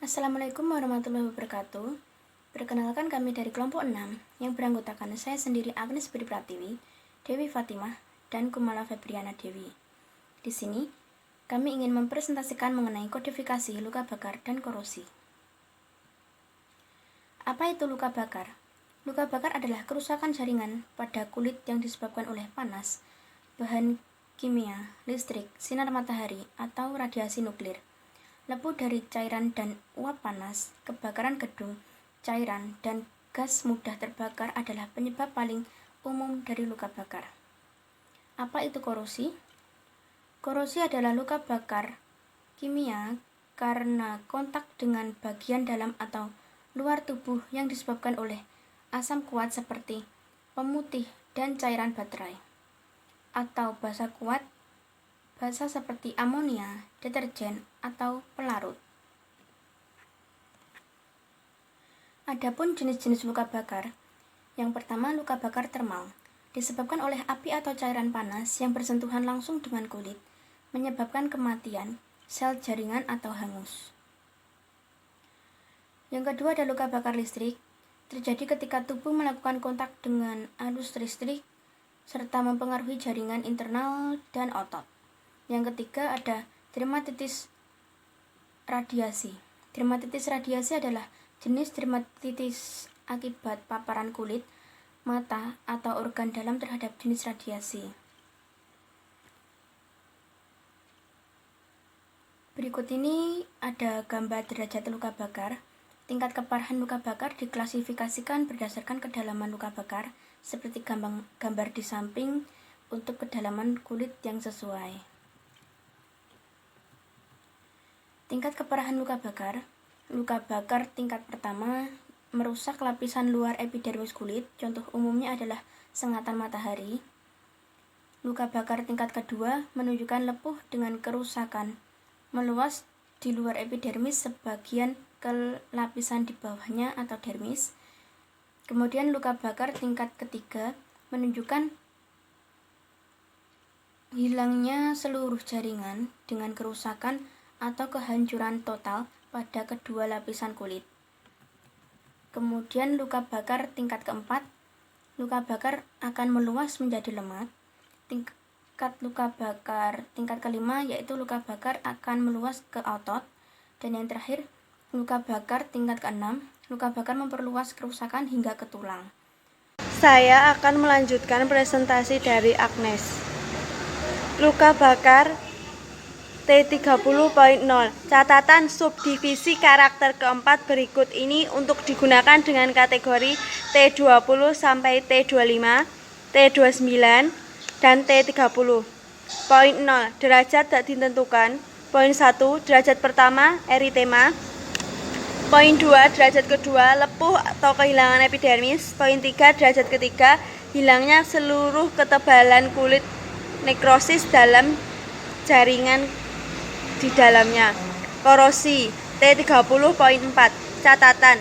Assalamualaikum warahmatullahi wabarakatuh. Perkenalkan, kami dari kelompok 6 yang beranggotakan saya sendiri, Agnes Budi Pratiwi, Dewi Fatimah, dan Kumala Febriana Dewi. Di sini, kami ingin mempresentasikan mengenai kodifikasi luka bakar dan korosi. Apa itu luka bakar? Luka bakar adalah kerusakan jaringan pada kulit yang disebabkan oleh panas, bahan kimia, listrik, sinar matahari, atau radiasi nuklir. Lepuh dari cairan dan uap panas, kebakaran gedung, cairan, dan gas mudah terbakar adalah penyebab paling umum dari luka bakar. Apa itu korosi? Korosi adalah luka bakar kimia karena kontak dengan bagian dalam atau luar tubuh yang disebabkan oleh asam kuat seperti pemutih dan cairan baterai, atau basa kuat basa seperti amonia, deterjen, atau pelarut. Adapun jenis-jenis luka bakar, yang pertama luka bakar termal, disebabkan oleh api atau cairan panas yang bersentuhan langsung dengan kulit, menyebabkan kematian sel jaringan atau hangus. Yang kedua ada luka bakar listrik, terjadi ketika tubuh melakukan kontak dengan arus listrik serta mempengaruhi jaringan internal dan otot. Yang ketiga ada dermatitis radiasi. Dermatitis radiasi adalah jenis dermatitis akibat paparan kulit, mata, atau organ dalam terhadap jenis radiasi. Berikut ini ada gambar derajat luka bakar. Tingkat keparahan luka bakar diklasifikasikan berdasarkan kedalaman luka bakar, seperti gambar di samping untuk kedalaman kulit yang sesuai. Tingkat keparahan luka bakar tingkat pertama merusak lapisan luar epidermis kulit, contoh umumnya adalah sengatan matahari. Luka bakar tingkat kedua menunjukkan lepuh dengan kerusakan meluas di luar epidermis sebagian ke lapisan di bawahnya atau dermis. Kemudian luka bakar tingkat ketiga menunjukkan hilangnya seluruh jaringan dengan kerusakan atau kehancuran total pada kedua lapisan kulit. Kemudian luka bakar tingkat keempat, luka bakar akan meluas menjadi lemak. Tingkat luka bakar tingkat kelima yaitu luka bakar akan meluas ke otot. Dan yang terakhir, luka bakar tingkat keenam, luka bakar memperluas kerusakan hingga ke tulang. Saya akan melanjutkan presentasi dari Agnes. Luka bakar T30.0. Catatan subdivisi karakter keempat berikut ini untuk digunakan dengan kategori T20 sampai T25, T29, dan T30. Poin 0. Derajat tak ditentukan. Poin 1. Derajat pertama, eritema. Poin 2. Derajat kedua, lepuh atau kehilangan epidermis. Poin 3. Derajat ketiga, hilangnya seluruh ketebalan kulit, nekrosis dalam jaringan di dalamnya. Korosi T30.4. Catatan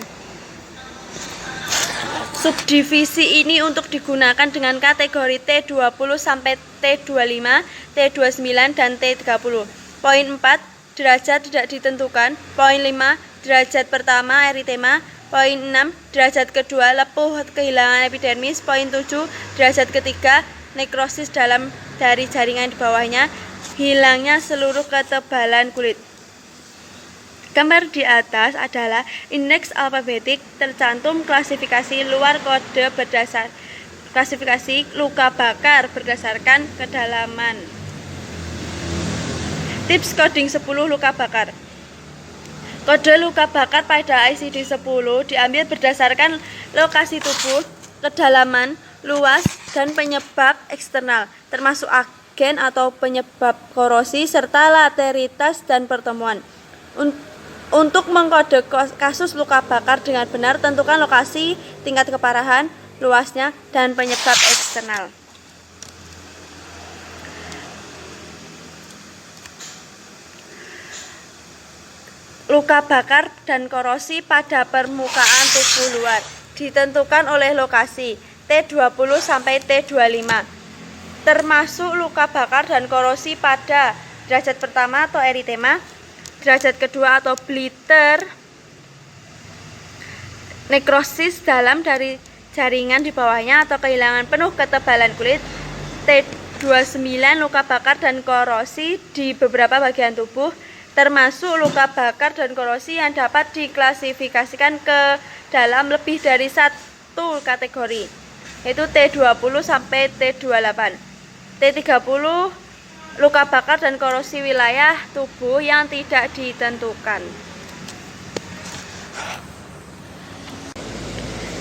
subdivisi ini untuk digunakan dengan kategori T20 sampai T25, T29, dan T30. Poin 4. Derajat tidak ditentukan. Poin 5. Derajat pertama, eritema. Poin 6. Derajat kedua, lepuh kehilangan epidermis. Poin 7. Derajat ketiga, nekrosis dari jaringan di bawahnya, hilangnya seluruh ketebalan kulit. Gambar di atas adalah indeks alfabetik tercantum klasifikasi luar kode berdasar klasifikasi luka bakar berdasarkan kedalaman. Tips coding 10 luka bakar. Kode luka bakar pada ICD-10 diambil berdasarkan lokasi tubuh, kedalaman, luas, dan penyebab eksternal, termasuk agen atau penyebab korosi, serta lateritas dan pertemuan. Untuk mengkode kasus luka bakar dengan benar, tentukan lokasi, tingkat keparahan, luasnya, dan penyebab eksternal. Luka bakar dan korosi pada permukaan tubuh luar ditentukan oleh lokasi T20 sampai T25, termasuk luka bakar dan korosi pada derajat pertama atau eritema, derajat kedua atau blitter, nekrosis dalam dari jaringan di bawahnya atau kehilangan penuh ketebalan kulit. T29 luka bakar dan korosi di beberapa bagian tubuh, termasuk luka bakar dan korosi yang dapat diklasifikasikan ke dalam lebih dari satu kategori, yaitu T20 sampai T28. T30 luka bakar dan korosi wilayah tubuh yang tidak ditentukan.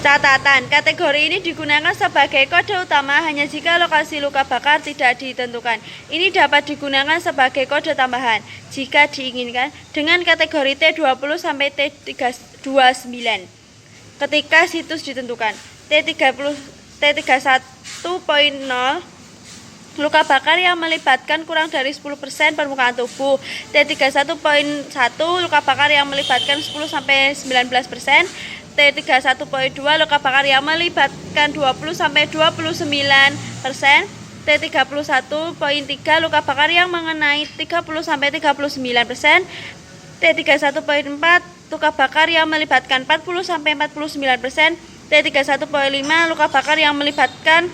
Catatan, kategori ini digunakan sebagai kode utama hanya jika lokasi luka bakar tidak ditentukan. Ini dapat digunakan sebagai kode tambahan jika diinginkan dengan kategori T20 sampai T29 ketika situs ditentukan. T31.0 luka bakar yang melibatkan kurang dari 10% permukaan tubuh. T31.1 luka bakar yang melibatkan 10 sampai 19%. T31.2 luka bakar yang melibatkan 20 sampai 29%. T31.3 luka bakar yang mengenai 30 sampai 39%. T31.4 luka bakar yang melibatkan 40 sampai 49%. T31.5 luka bakar yang melibatkan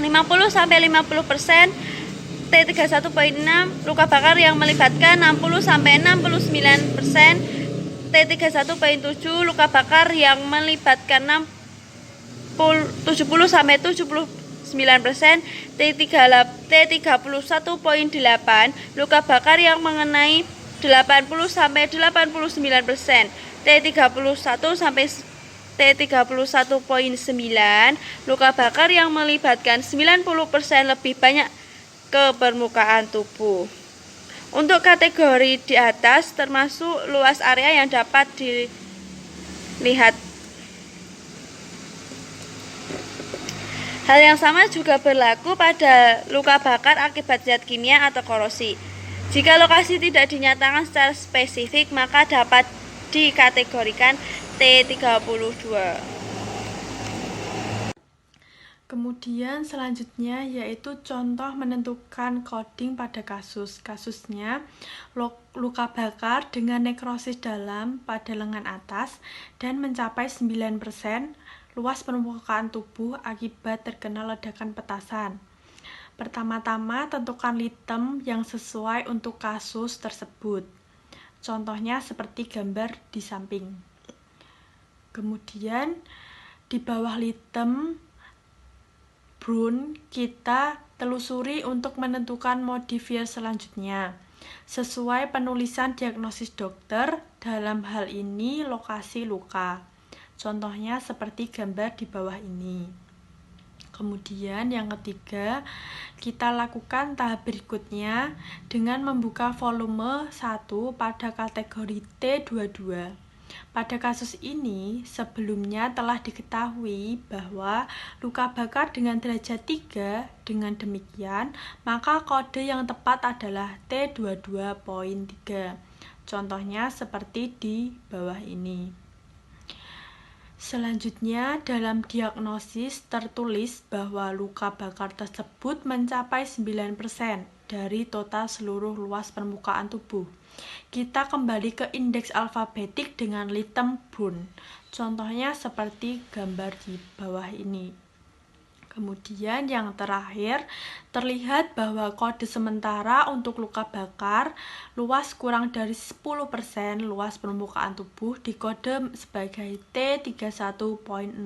50 sampai 50%. T31.6 luka bakar yang melibatkan 60 sampai 69%. T31.7 luka bakar yang melibatkan 70 sampai 79%. T31.8 luka bakar yang mengenai 80 sampai 89%. T31 sampai T31.9 luka bakar yang melibatkan 90% lebih banyak ke permukaan tubuh. Untuk kategori di atas termasuk luas area yang dapat dilihat. Hal yang sama juga berlaku pada luka bakar akibat zat kimia atau korosi. Jika lokasi tidak dinyatakan secara spesifik, maka dapat dikategorikan T32. Kemudian selanjutnya yaitu contoh menentukan coding pada kasusnya luka bakar dengan nekrosis dalam pada lengan atas dan mencapai 9% luas permukaan tubuh akibat terkena ledakan petasan. Pertama-tama tentukan litem yang sesuai untuk kasus tersebut. Contohnya seperti gambar di samping. Kemudian di bawah litem brown kita telusuri untuk menentukan modifier selanjutnya sesuai penulisan diagnosis dokter, dalam hal ini lokasi luka. Contohnya seperti gambar di bawah ini. Kemudian yang ketiga, kita lakukan tahap berikutnya dengan membuka volume 1 pada kategori T22. Pada kasus ini, sebelumnya telah diketahui bahwa luka bakar dengan derajat 3, dengan demikian, maka kode yang tepat adalah T22.3. Contohnya seperti di bawah ini. Selanjutnya, dalam diagnosis tertulis bahwa luka bakar tersebut mencapai 9% dari total seluruh luas permukaan tubuh. Kita kembali ke indeks alfabetik dengan litem brown. Contohnya seperti gambar di bawah ini. Kemudian yang terakhir, terlihat bahwa kode sementara untuk luka bakar luas kurang dari 10% luas permukaan tubuh dikode sebagai T31.0.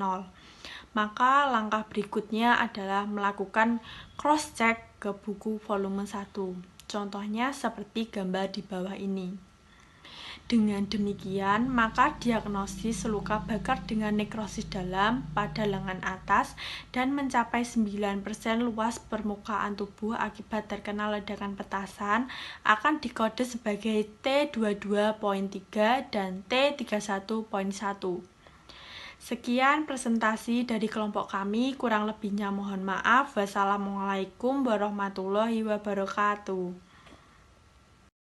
Maka langkah berikutnya adalah melakukan cross-check ke buku volume 1. Contohnya seperti gambar di bawah ini. Dengan demikian, maka diagnosis luka bakar dengan nekrosis dalam pada lengan atas dan mencapai 9% luas permukaan tubuh akibat terkena ledakan petasan akan dikode sebagai T22.3 dan T31.1. Sekian presentasi dari kelompok kami, kurang lebihnya mohon maaf. Wassalamualaikum warahmatullahi wabarakatuh.